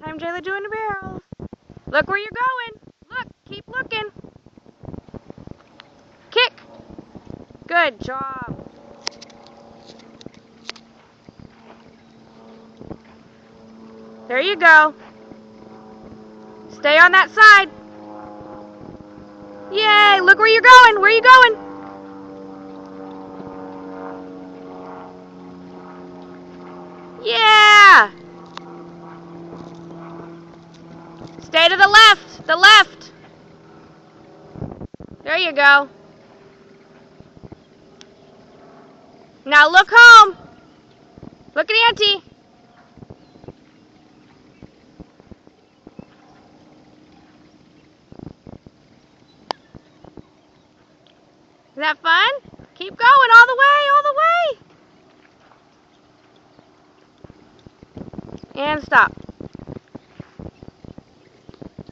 Time Jayla doing the barrel. Look where you're going. Look, keep looking. Kick. Good job. There you go. Stay on that side. Yay, look where you're going. Where are you going? Yeah. Stay to the left. The left. There you go. Now look home. Look at Auntie. Is that fun? Keep going all the way, all the way. And stop.